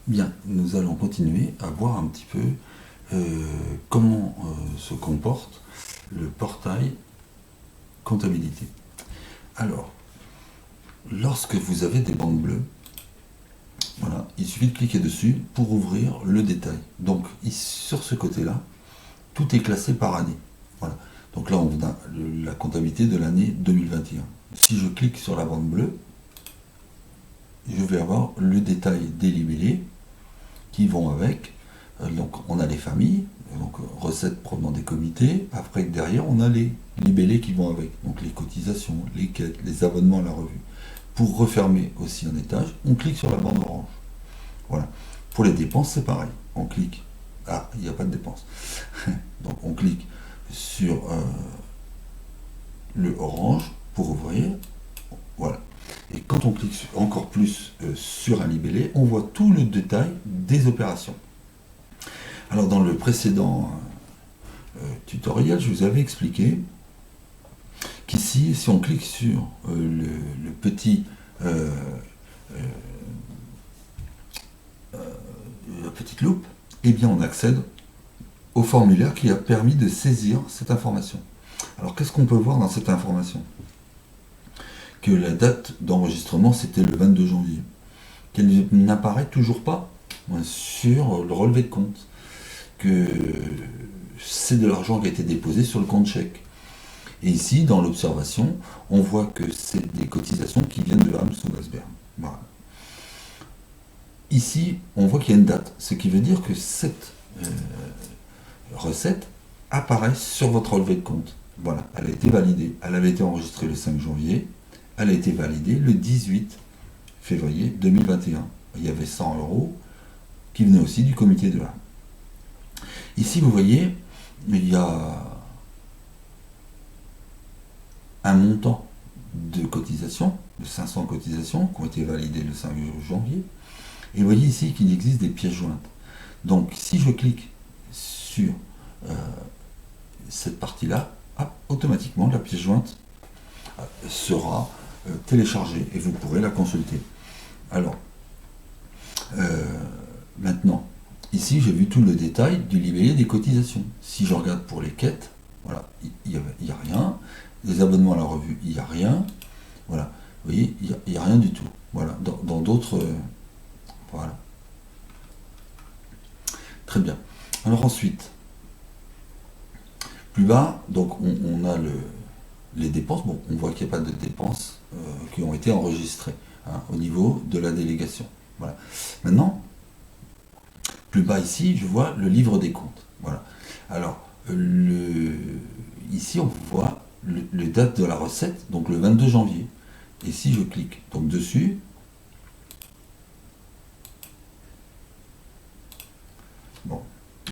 Bien, nous allons continuer à voir un petit peu comment se comporte le portail comptabilité. Alors, lorsque vous avez des bandes bleues, voilà, il suffit de cliquer dessus pour ouvrir le détail. Donc, sur ce côté-là, tout est classé par année. Voilà. Donc là, on a la comptabilité de l'année 2021. Si je clique sur la bande bleue, je vais avoir le détail des libellés qui vont avec. Donc on a les familles, donc recettes provenant des comités. Après derrière, on a les libellés qui vont avec. Donc les cotisations, les quêtes, les abonnements à la revue. Pour refermer aussi un étage, on clique sur la bande orange. Voilà. Pour les dépenses, c'est pareil. On clique. Ah, il n'y a pas de dépenses. Donc on clique sur le orange pour ouvrir. Voilà. Et quand on clique encore plus sur un libellé, on voit tout le détail des opérations. Alors dans le précédent tutoriel, je vous avais expliqué qu'ici, si on clique sur le petit la petite loupe, eh bien on accède au formulaire qui a permis de saisir cette information. Alors qu'est-ce qu'on peut voir dans cette information? Que la date d'enregistrement c'était le 22 janvier, qu'elle n'apparaît toujours pas sur le relevé de compte, que c'est de l'argent qui a été déposé sur le compte chèque. Et ici, dans l'observation, on voit que c'est des cotisations qui viennent de Hamsun-Asbern. Voilà. Ici, on voit qu'il y a une date, ce qui veut dire que cette recette apparaît sur votre relevé de compte. Voilà, elle a été validée. Elle avait été enregistrée le 5 janvier, elle a été validée le 18 février 2021. Il y avait 100 euros qui venaient aussi du comité de l'âme. Ici, vous voyez, il y a un montant de cotisations, de 500 cotisations, qui ont été validées le 5 janvier. Et vous voyez ici qu'il existe des pièces jointes. Donc, si je clique sur cette partie-là, automatiquement, la pièce jointe sera téléchargée et vous pourrez la consulter. Alors, maintenant, ici, j'ai vu tout le détail du libellé des cotisations. Si je regarde pour les quêtes, voilà, il n'y a rien. Les abonnements à la revue, il n'y a rien. Voilà, vous voyez, il n'y a rien du tout. Voilà, dans d'autres... voilà. Très bien. Alors ensuite, plus bas, donc on a les dépenses. Bon, on voit qu'il n'y a pas de dépenses qui ont été enregistrées au niveau de la délégation. Voilà. Maintenant, plus bas ici, je vois le livre des comptes. Voilà. Alors, ici, on voit le date de la recette, donc le 22 janvier. Et si je clique donc dessus, bon,